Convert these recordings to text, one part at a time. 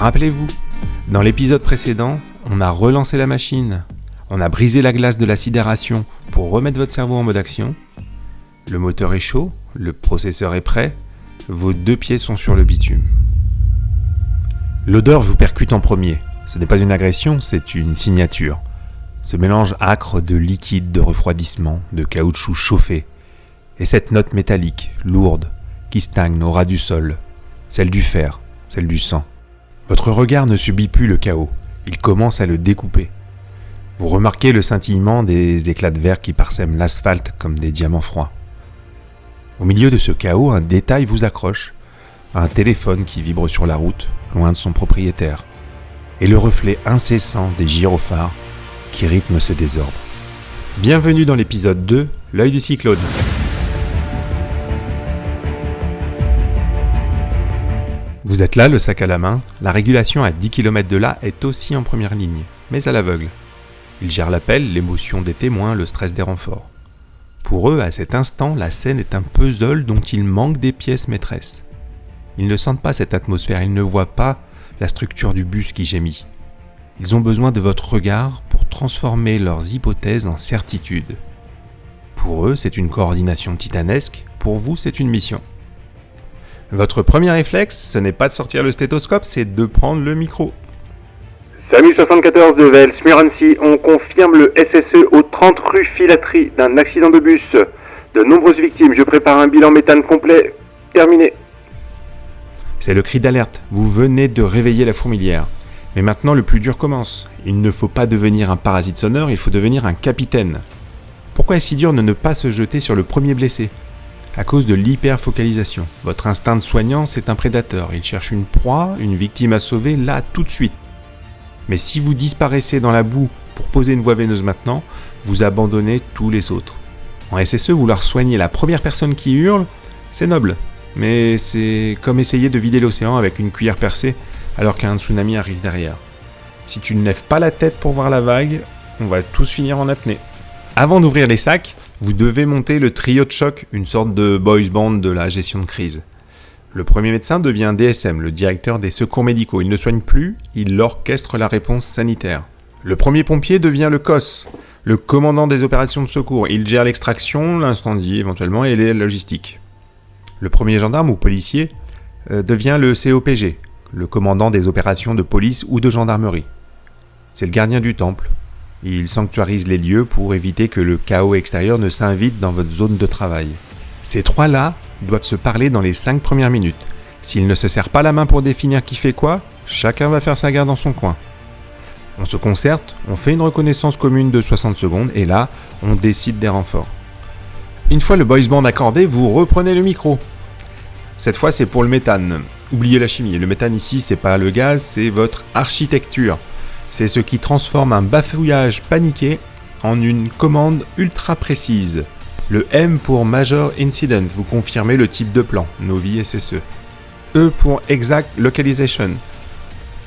Rappelez-vous, dans l'épisode précédent, on a relancé la machine, on a brisé la glace de la sidération pour remettre votre cerveau en mode action. Le moteur est chaud, le processeur est prêt, vos 2 pieds sont sur le bitume. L'odeur vous percute en premier. Ce n'est pas une agression, c'est une signature. Ce mélange âcre de liquide, de refroidissement, de caoutchouc chauffé. Et cette note métallique, lourde, qui stagne au ras du sol. Celle du fer, celle du sang. Votre regard ne subit plus le chaos. Il commence à le découper. Vous remarquez le scintillement des éclats de verre qui parsèment l'asphalte comme des diamants froids. Au milieu de ce chaos, un détail vous accroche. Un téléphone qui vibre sur la route, loin de son propriétaire. Et le reflet incessant des gyrophares qui rythment ce désordre. Bienvenue dans l'épisode 2, l'œil du cyclone. Vous êtes là, le sac à la main, la régulation à 10 km de là est aussi en première ligne, mais à l'aveugle. Ils gèrent l'appel, l'émotion des témoins, le stress des renforts. Pour eux, à cet instant, la scène est un puzzle dont il manque des pièces maîtresses. Ils ne sentent pas cette atmosphère, ils ne voient pas la structure du bus qui gémit. Ils ont besoin de votre regard pour transformer leurs hypothèses en certitudes. Pour eux, c'est une coordination titanesque, pour vous, c'est une mission. Votre premier réflexe, ce n'est pas de sortir le stéthoscope, c'est de prendre le micro. Samu 74 de Vels-Murancy, on confirme le SSE au 30 rue Filatry d'un accident de bus. De nombreuses victimes, je prépare un bilan méthane complet. Terminé. C'est le cri d'alerte, vous venez de réveiller la fourmilière. Mais maintenant le plus dur commence. Il ne faut pas devenir un parasite sonore, il faut devenir un capitaine. Pourquoi est-ce si dur de ne pas se jeter sur le premier blessé ? À cause de l'hyperfocalisation. Votre instinct de soignant, c'est un prédateur. Il cherche une proie, une victime à sauver, là, tout de suite. Mais si vous disparaissez dans la boue pour poser une voie veineuse maintenant, vous abandonnez tous les autres. En SSE, vouloir soigner la première personne qui hurle, c'est noble. Mais c'est comme essayer de vider l'océan avec une cuillère percée alors qu'un tsunami arrive derrière. Si tu ne lèves pas la tête pour voir la vague, on va tous finir en apnée. Avant d'ouvrir les sacs, vous devez monter le trio de choc, une sorte de boys band de la gestion de crise. Le premier médecin devient DSM, le directeur des secours médicaux. Il ne soigne plus, il orchestre la réponse sanitaire. Le premier pompier devient le COS, le commandant des opérations de secours. Il gère l'extraction, l'incendie éventuellement et les logistiques. Le premier gendarme ou policier devient le COPG, le commandant des opérations de police ou de gendarmerie. C'est le gardien du temple. Il sanctuarise les lieux pour éviter que le chaos extérieur ne s'invite dans votre zone de travail. Ces trois-là doivent se parler dans les 5 premières minutes. S'ils ne se serrent pas la main pour définir qui fait quoi, chacun va faire sa guerre dans son coin. On se concerte, on fait une reconnaissance commune de 60 secondes et là, on décide des renforts. Une fois le boys band accordé, vous reprenez le micro. Cette fois, c'est pour le méthane. Oubliez la chimie. Le méthane ici, c'est pas le gaz, c'est votre architecture. C'est ce qui transforme un bafouillage paniqué en une commande ultra précise. Le M pour Major Incident, vous confirmez le type de plan, Novi SSE. E pour Exact Localization,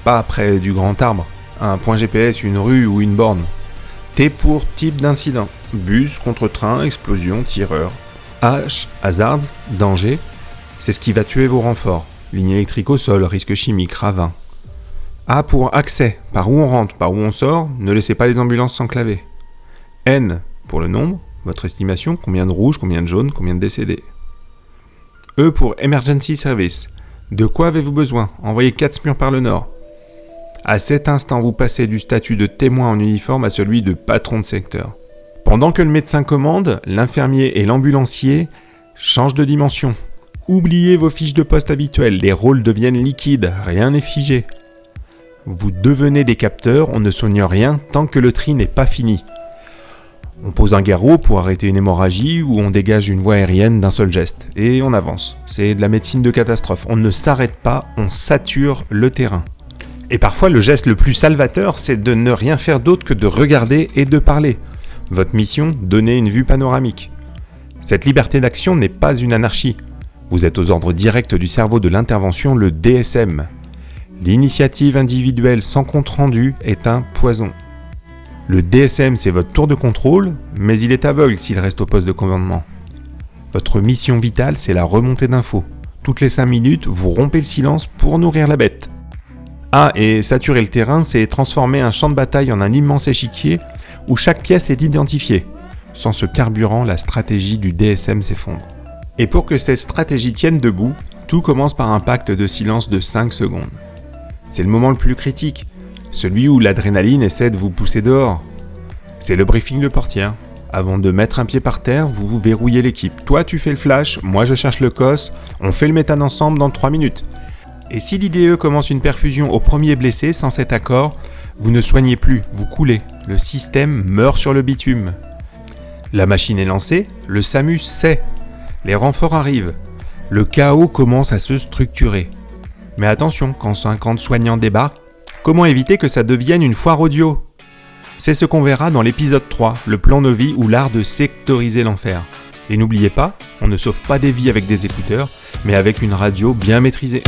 pas près du grand arbre, un point GPS, une rue ou une borne. T pour type d'incident, bus, contre-train, explosion, tireur. H, hasard, danger, c'est ce qui va tuer vos renforts. Ligne électrique au sol, risque chimique, ravin. A pour accès, par où on rentre, par où on sort, ne laissez pas les ambulances s'enclaver. N pour le nombre, votre estimation, combien de rouges, combien de jaunes, combien de décédés. E pour Emergency Service, de quoi avez-vous besoin ? Envoyez 4 spions par le nord. À cet instant, vous passez du statut de témoin en uniforme à celui de patron de secteur. Pendant que le médecin commande, l'infirmier et l'ambulancier changent de dimension. Oubliez vos fiches de poste habituelles, les rôles deviennent liquides, rien n'est figé. Vous devenez des capteurs, on ne soigne rien tant que le tri n'est pas fini. On pose un garrot pour arrêter une hémorragie ou on dégage une voie aérienne d'un seul geste. Et on avance. C'est de la médecine de catastrophe. On ne s'arrête pas, on sature le terrain. Et parfois, le geste le plus salvateur, c'est de ne rien faire d'autre que de regarder et de parler. Votre mission, donner une vue panoramique. Cette liberté d'action n'est pas une anarchie. Vous êtes aux ordres directs du cerveau de l'intervention, le DSM. L'initiative individuelle sans compte rendu est un poison. Le DSM, c'est votre tour de contrôle, mais il est aveugle s'il reste au poste de commandement. Votre mission vitale, c'est la remontée d'infos. Toutes les 5 minutes, vous rompez le silence pour nourrir la bête. Ah, et saturer le terrain, c'est transformer un champ de bataille en un immense échiquier où chaque pièce est identifiée. Sans ce carburant, la stratégie du DSM s'effondre. Et pour que cette stratégie tienne debout, tout commence par un pacte de silence de 5 secondes. C'est le moment le plus critique, celui où l'adrénaline essaie de vous pousser dehors. C'est le briefing de portière. Avant de mettre un pied par terre, vous verrouillez l'équipe. Toi, tu fais le flash, moi je cherche le COS, on fait le méthane ensemble dans 3 minutes. Et si l'IDE commence une perfusion au premier blessé sans cet accord, vous ne soignez plus, vous coulez. Le système meurt sur le bitume. La machine est lancée, le SAMU sait. Les renforts arrivent. Le chaos commence à se structurer. Mais attention, quand 50 soignants débarquent, comment éviter que ça devienne une foire audio ? C'est ce qu'on verra dans l'épisode 3, le plan Novi ou l'art de sectoriser l'enfer. Et n'oubliez pas, on ne sauve pas des vies avec des écouteurs, mais avec une radio bien maîtrisée.